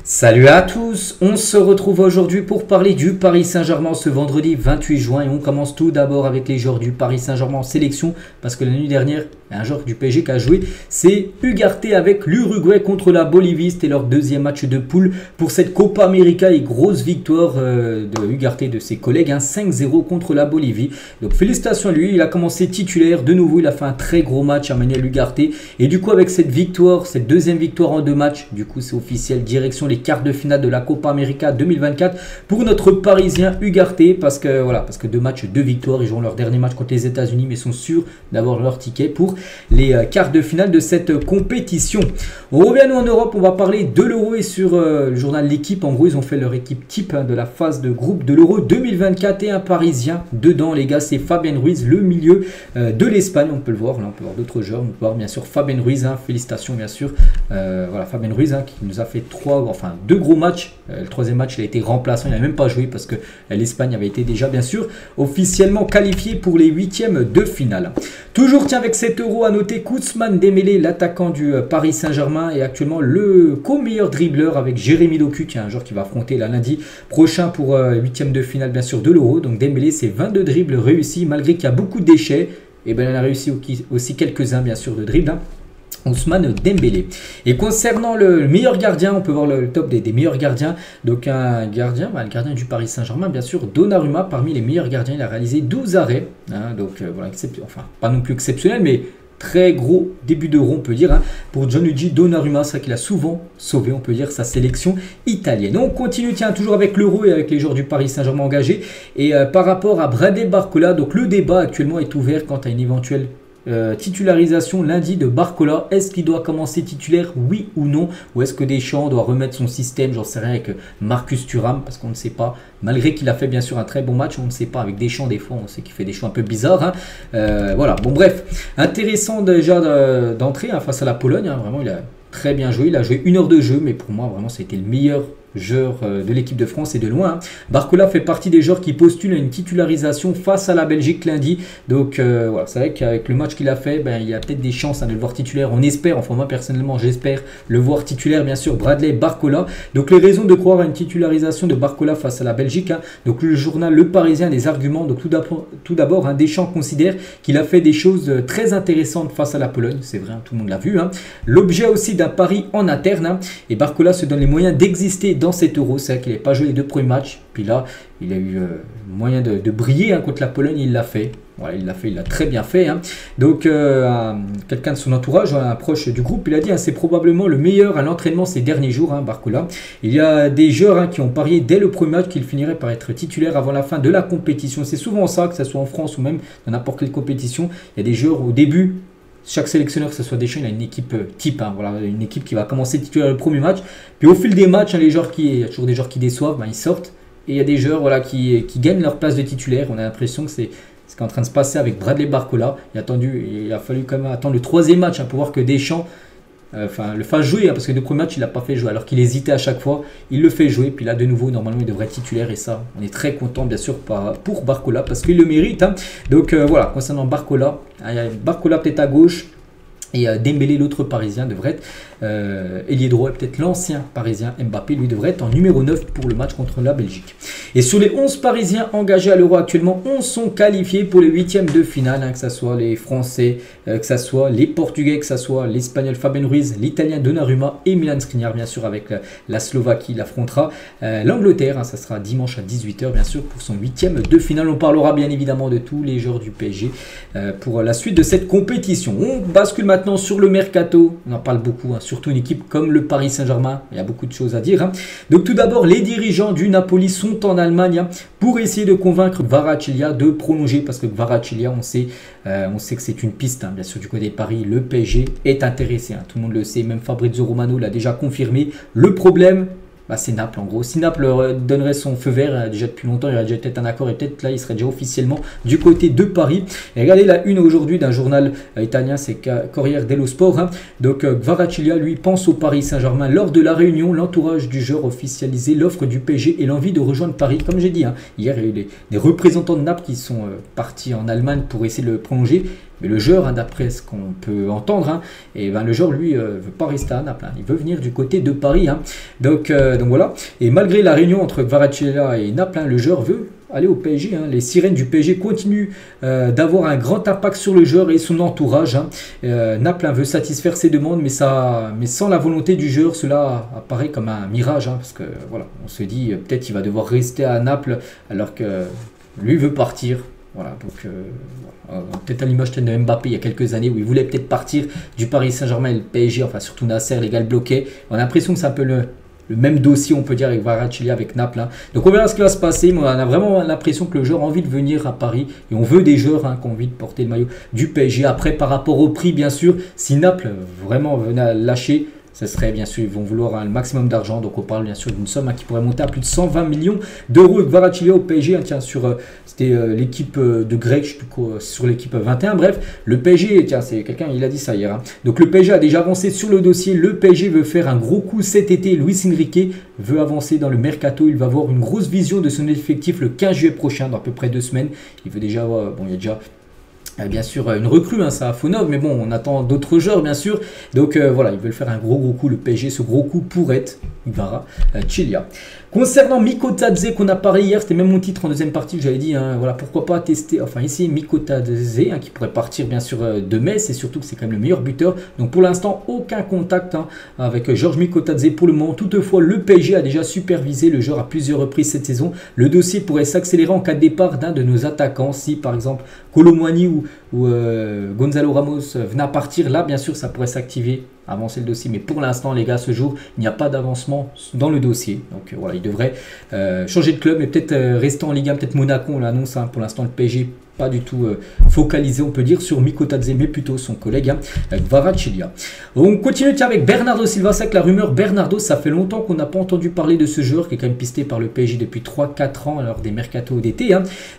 Salut à tous, on se retrouve aujourd'hui pour parler du Paris Saint-Germain ce vendredi 28 juin et on commence tout d'abord avec les joueurs du Paris Saint-Germain en sélection parce que la nuit dernière, il y a un joueur du PSG qui a joué, c'est Ugarte avec l'Uruguay contre la Bolivie, c'était leur deuxième match de poule pour cette Copa América et grosse victoire de Ugarte et de ses collègues, 5-0 contre la Bolivie. Donc félicitations à lui, il a commencé titulaire, de nouveau il a fait un très gros match à Manuel Ugarte et du coup avec cette victoire, cette deuxième victoire en deux matchs, du coup c'est officiel, direction les quarts de finale de la Copa América 2024 pour notre Parisien Ugarte parce que deux matchs, deux victoires, ils joueront leur dernier match contre les États-Unis mais sont sûrs d'avoir leur ticket pour les quarts de finale de cette compétition. On revient nous en Europe, on va parler de l'Euro et sur le journal L'équipe, en gros ils ont fait leur équipe type de la phase de groupe de l'Euro 2024 et un Parisien dedans les gars, c'est Fabien Ruiz, le milieu de l'Espagne, on peut le voir, là on peut voir d'autres joueurs, on peut voir bien sûr Fabien Ruiz, félicitations bien sûr, Fabien Ruiz qui nous a fait deux gros matchs. Le troisième match il a été remplaçant, il n'a même pas joué parce que l'Espagne avait été déjà bien sûr officiellement qualifiée pour les huitièmes de finale. Toujours tiens avec cet Euro à noter Ousmane Dembélé, l'attaquant du Paris Saint-Germain est actuellement le co-meilleur dribbleur avec Jérémy Doku qui est un joueur qui va affronter la lundi prochain pour huitième de finale bien sûr de l'Euro. Donc Dembélé c'est 22 dribbles réussis malgré qu'il y a beaucoup de déchets et ben il a réussi aussi quelques-uns bien sûr de dribbles. Ousmane Dembélé. Et concernant le meilleur gardien, on peut voir le top des meilleurs gardiens. Donc un gardien, le gardien du Paris Saint-Germain, bien sûr, Donnarumma, parmi les meilleurs gardiens, il a réalisé 12 arrêts. Pas non plus exceptionnel, mais très gros début d'Euro, on peut dire, pour Gianluigi Donnarumma. C'est vrai qu'il a souvent sauvé, on peut dire, sa sélection italienne. On continue, tiens, toujours avec l'Euro et avec les joueurs du Paris Saint-Germain engagés. Et par rapport à Bradley Barcola, donc le débat actuellement est ouvert quant à une éventuelle titularisation lundi de Barcola. Est-ce qu'il doit commencer titulaire, oui ou non, ou est-ce que Deschamps doit remettre son système, j'en sais rien, avec Marcus Thuram, parce qu'on ne sait pas, malgré qu'il a fait bien sûr un très bon match, on ne sait pas, avec Deschamps des fois on sait qu'il fait des choix un peu bizarres, bon bref, intéressant déjà d'entrer face à la Pologne, vraiment il a très bien joué, il a joué 1 heure de jeu, mais pour moi vraiment ça a été le meilleur joueur de l'équipe de France et de loin. Barcola fait partie des joueurs qui postulent à une titularisation face à la Belgique lundi. Donc c'est vrai qu'avec le match qu'il a fait, il y a peut-être des chances de le voir titulaire. On espère, enfin moi personnellement j'espère le voir titulaire bien sûr, Bradley Barcola. Donc les raisons de croire à une titularisation de Barcola face à la Belgique. Donc le journal Le Parisien a des arguments. Donc tout d'abord, Deschamps considère qu'il a fait des choses très intéressantes face à la Pologne. C'est vrai, tout le monde l'a vu. L'objet aussi d'un pari en interne. Et Barcola se donne les moyens d'exister dans cet Euro. C'est vrai qu'il n'avait pas joué les deux premiers matchs, puis là il a eu moyen de briller contre la Pologne, il l'a fait. Voilà, il l'a très bien fait. Donc quelqu'un de son entourage, un proche du groupe, il a dit c'est probablement le meilleur à l'entraînement ces derniers jours, Barcola. Il y a des joueurs qui ont parié dès le premier match qu'il finirait par être titulaire avant la fin de la compétition. C'est souvent ça, que ce soit en France ou même dans n'importe quelle compétition. Il y a des joueurs au début. Chaque sélectionneur, que ce soit Deschamps, il a une équipe type, une équipe qui va commencer titulaire le premier match. Puis au fil des matchs, il y a toujours des joueurs qui déçoivent, ils sortent. Et il y a des joueurs qui gagnent leur place de titulaire. On a l'impression que c'est ce qui est en train de se passer avec Bradley Barcola. Il a fallu quand même attendre le troisième match pour voir que Deschamps le fasse jouer, parce que le premier match il n'a pas fait jouer alors qu'il hésitait à chaque fois, il le fait jouer, puis là de nouveau normalement il devrait être titulaire et ça on est très content bien sûr pour Barcola parce qu'il le mérite. Donc concernant Barcola, Barcola peut-être à gauche et Dembélé l'autre parisien devrait être ailier droit et peut-être l'ancien parisien Mbappé lui devrait être en numéro 9 pour le match contre la Belgique. Et sur les 11 parisiens engagés à l'Euro actuellement, 11 sont qualifiés pour les huitièmes de finale, que ce soit les Français, que ce soit les Portugais, que ce soit l'Espagnol Fabien Ruiz, l'Italien Donnarumma et Milan Skriniar bien sûr avec la Slovaquie, l'affrontera l'Angleterre, ça sera dimanche à 18 h bien sûr pour son huitième de finale. On parlera bien évidemment de tous les joueurs du PSG pour la suite de cette compétition. On bascule maintenant sur le mercato, on en parle beaucoup, surtout une équipe comme le Paris Saint-Germain, il y a beaucoup de choses à dire. Donc tout d'abord, les dirigeants du Napoli sont en Allemagne pour essayer de convaincre Kvaratskhelia de prolonger, parce que Kvaratskhelia, on sait que c'est une piste, bien sûr du côté de Paris, le PSG est intéressé, tout le monde le sait, même Fabrizio Romano l'a déjà confirmé. Le problème, c'est Naples en gros. Si Naples donnerait son feu vert déjà depuis longtemps, il y aurait déjà peut-être un accord et peut-être là il serait déjà officiellement du côté de Paris. Et regardez la une aujourd'hui d'un journal italien, c'est Corriere dello Sport. Donc Kvaratskhelia lui pense au Paris Saint-Germain. Lors de la réunion, l'entourage du joueur officialisé l'offre du PSG et l'envie de rejoindre Paris. Comme j'ai dit, hier il y a eu des représentants de Naples qui sont partis en Allemagne pour essayer de le prolonger. Mais le joueur, d'après ce qu'on peut entendre, et ben, le joueur, lui, veut pas rester à Naples. Il veut venir du côté de Paris. Donc voilà. Et malgré la réunion entre Kvaratskhelia et Naples, le joueur veut aller au PSG. Les sirènes du PSG continuent d'avoir un grand impact sur le joueur et son entourage. Naples veut satisfaire ses demandes, mais sans la volonté du joueur, cela apparaît comme un mirage. Parce que voilà, on se dit peut-être qu'il va devoir rester à Naples alors que lui veut partir. Voilà, donc peut-être à l'image de Mbappé il y a quelques années où il voulait peut-être partir du Paris Saint-Germain et le PSG, enfin surtout Nasser, les gars le bloquaient. On a l'impression que c'est un peu le même dossier, on peut dire, avec Kvaratskhelia, avec Naples. Donc on verra ce qui va se passer, mais on a vraiment l'impression que le joueur a envie de venir à Paris et on veut des joueurs qui ont envie de porter le maillot du PSG. Après, par rapport au prix, bien sûr, si Naples vraiment venait à lâcher, ce serait bien sûr, ils vont vouloir le maximum d'argent. Donc on parle bien sûr d'une somme qui pourrait monter à plus de 120 millions d'euros. Et Kvaratskhelia au PSG, tiens, c'était l'équipe de Greg, je sais plus quoi, sur l'équipe 21. Bref, le PSG, tiens, c'est quelqu'un, il a dit ça hier. Donc le PSG a déjà avancé sur le dossier. Le PSG veut faire un gros coup cet été. Luis Enrique veut avancer dans le mercato. Il va avoir une grosse vision de son effectif le 15 juillet prochain, dans à peu près 2 semaines. Il veut déjà avoir, bon, il y a déjà bien sûr une recrue, ça à Fonov, mais bon, on attend d'autres joueurs bien sûr. Donc voilà, ils veulent faire un gros coup, le PSG. Ce gros coup pourrait être Kvaratskhelia. Concernant Mikotadze qu'on a parlé hier, c'était même mon titre en deuxième partie, j'avais dit, voilà, pourquoi pas tester, enfin essayer Mikotadze, qui pourrait partir bien sûr de Metz, et surtout que c'est quand même le meilleur buteur. Donc pour l'instant, aucun contact avec Georges Mikotadze pour le moment. Toutefois, le PSG a déjà supervisé le joueur à plusieurs reprises cette saison. Le dossier pourrait s'accélérer en cas de départ d'un de nos attaquants. Si par exemple Kolo Muani ou Gonzalo Ramos venaient à partir, là bien sûr ça pourrait s'activer, avancer le dossier. Mais pour l'instant les gars, ce jour, il n'y a pas d'avancement dans le dossier. Donc voilà, il devrait changer de club, mais peut-être rester en Ligue 1, peut-être Monaco, on l'annonce. Pour l'instant le PSG pas du tout focalisé, on peut dire, sur Mikotadze, mais plutôt son collègue Kvaratskhelia. On continue avec Bernardo Silva. C'est que la rumeur Bernardo, ça fait longtemps qu'on n'a pas entendu parler de ce joueur qui est quand même pisté par le PSG depuis 3-4 ans lors des mercatos d'été.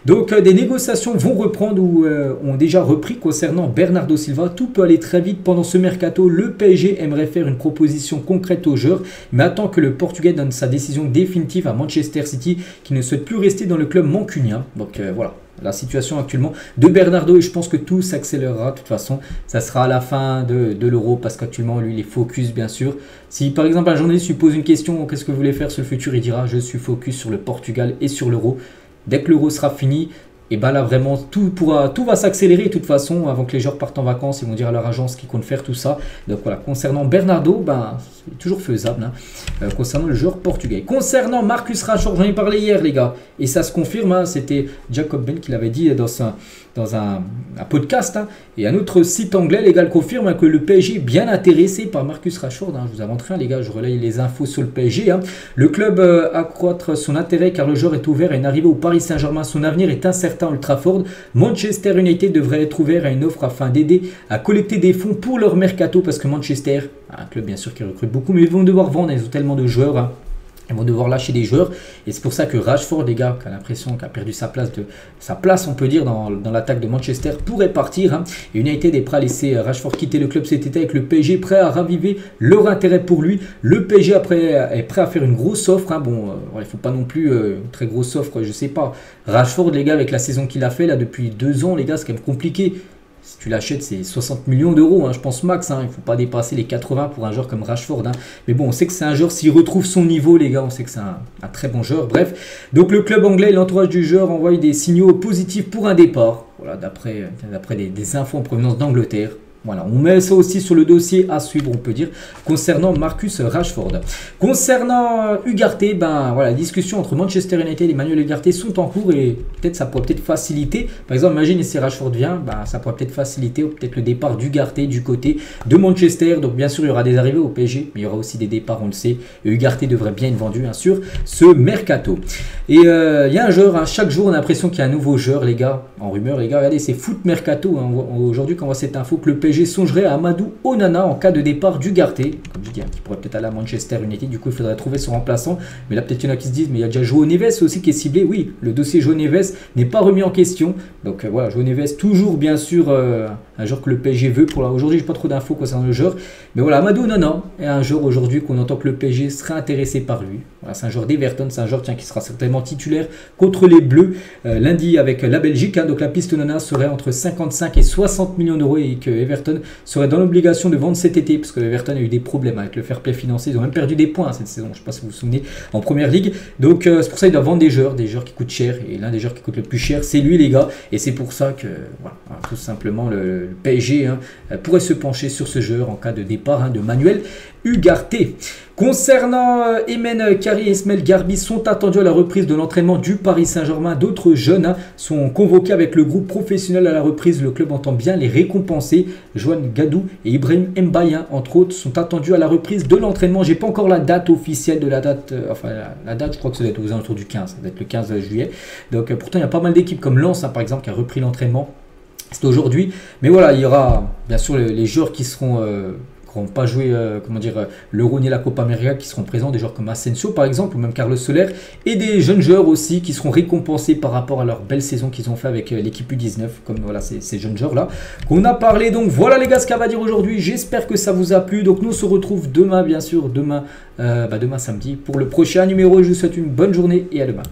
Donc des négociations vont reprendre ou ont déjà repris concernant Bernardo Silva. Tout peut aller très vite pendant ce mercato. Le PSG aimerait faire une proposition concrète au joueur, mais attend que le Portugais donne sa décision définitive à Manchester City, qui ne souhaite plus rester dans le club mancunien. Donc voilà la situation actuellement de Bernardo, et je pense que tout s'accélérera. De toute façon, ça sera à la fin de l'Euro, parce qu'actuellement lui il est focus bien sûr. Si par exemple un journaliste lui pose une question, qu'est-ce que vous voulez faire sur le futur, il dira je suis focus sur le Portugal et sur l'Euro. Dès que l'Euro sera fini, et ben là vraiment tout va s'accélérer. De toute façon, avant que les joueurs partent en vacances, ils vont dire à leur agence qu'ils comptent faire tout ça. Donc voilà, concernant Bernardo, c'est toujours faisable concernant le joueur portugais. Concernant Marcus Rashford, j'en ai parlé hier les gars, et ça se confirme, c'était Jacob Ben qui l'avait dit dans un podcast, et un autre site anglais les gars le confirme, que le PSG est bien intéressé par Marcus Rashford. Je vous ai montré les gars, je relaye les infos sur le PSG. Le club accroître son intérêt car le joueur est ouvert à une arrivée au Paris Saint-Germain. Son avenir est incertain à Old Trafford. Manchester United devrait être ouvert à une offre afin d'aider à collecter des fonds pour leur mercato, parce que Manchester, un club bien sûr qui recrute beaucoup, mais ils vont devoir vendre, ils ont tellement de joueurs. Ils vont devoir lâcher des joueurs, et c'est pour ça que Rashford, les gars, qui a l'impression qu'il a perdu sa place, on peut dire, dans l'attaque de Manchester, pourrait partir. Et United est prêt à laisser Rashford quitter le club cet été, avec le PSG prêt à raviver leur intérêt pour lui. Le PSG est prêt à faire une grosse offre. Bon, il ne faut pas non plus une très grosse offre, je sais pas. Rashford, les gars, avec la saison qu'il a fait là depuis 2 ans, les gars, c'est quand même compliqué. Si tu l'achètes, c'est 60 millions d'euros, je pense max. Il ne faut pas dépasser les 80 pour un joueur comme Rashford. Mais bon, on sait que c'est un joueur, s'il retrouve son niveau, les gars, on sait que c'est un très bon joueur. Bref, donc le club anglais et l'entourage du joueur envoient des signaux positifs pour un départ. Voilà, d'après des infos en provenance d'Angleterre. Voilà, on met ça aussi sur le dossier à suivre, on peut dire, concernant Marcus Rashford. Concernant Ugarte, voilà, les discussions entre Manchester United et Manuel Ugarte sont en cours, et peut-être ça pourrait peut-être faciliter. Par exemple, imagine si Rashford vient, ça pourrait peut-être faciliter peut-être le départ d'Ugarte du côté de Manchester. Donc bien sûr, il y aura des arrivées au PSG, mais il y aura aussi des départs, on le sait. Et Ugarte devrait bien être vendu, bien sûr, ce mercato. Et il y a un joueur, chaque jour, on a l'impression qu'il y a un nouveau joueur, les gars, en rumeur, les gars. Regardez, c'est Foot Mercato. Aujourd'hui, quand on voit cette info que le PSG PSG songerait à Amadou Onana en cas de départ d'Ugarte, comme je dis, qui pourrait peut-être aller à Manchester United, du coup il faudrait trouver son remplaçant, mais là peut-être il y en a qui se disent, mais il y a déjà João Neves aussi qui est ciblé, oui, le dossier João Neves n'est pas remis en question, donc voilà, João Neves toujours bien sûr un joueur que le PSG veut, aujourd'hui j'ai pas trop d'infos concernant le joueur, mais voilà, Amadou Onana est un joueur aujourd'hui qu'on entend que le PSG serait intéressé par lui, voilà, c'est un joueur d'Everton, c'est un joueur qui sera certainement titulaire contre les Bleus lundi avec la Belgique, donc la piste Onana serait entre 55 et 60 millions d'euros et que Everton serait dans l'obligation de vendre cet été parce que Everton a eu des problèmes avec le fair play financier, ils ont même perdu des points cette saison, je ne sais pas si vous vous souvenez, en première ligue, donc c'est pour ça qu'ils doivent vendre des joueurs qui coûtent cher et l'un des joueurs qui coûte le plus cher c'est lui les gars et c'est pour ça que voilà, tout simplement le PSG pourrait se pencher sur ce joueur en cas de départ de Manuel Ugarte. Concernant Emen Kari et Ismaël Garbi sont attendus à la reprise de l'entraînement du Paris Saint-Germain. D'autres jeunes sont convoqués avec le groupe professionnel à la reprise. Le club entend bien les récompenser. Joan Gadou et Ibrahim Mbaye, entre autres, sont attendus à la reprise de l'entraînement. J'ai pas encore la date officielle de la date. La date, je crois que ça doit être aux alentours du 15. Ça doit être le 15 juillet. Donc pourtant, il y a pas mal d'équipes comme Lens, par exemple, qui a repris l'entraînement. C'est aujourd'hui. Mais voilà, il y aura bien sûr les joueurs qui seront... n'ont pas joué l'Euro ni la Copa América qui seront présents, des joueurs comme Asensio par exemple ou même Carlos Soler et des jeunes joueurs aussi qui seront récompensés par rapport à leur belle saison qu'ils ont fait avec l'équipe U19 comme voilà ces jeunes joueurs là qu'on a parlé. Donc voilà les gars ce qu'on va dire aujourd'hui, j'espère que ça vous a plu, donc nous on se retrouve demain bien sûr, demain samedi pour le prochain numéro. Je vous souhaite une bonne journée et à demain.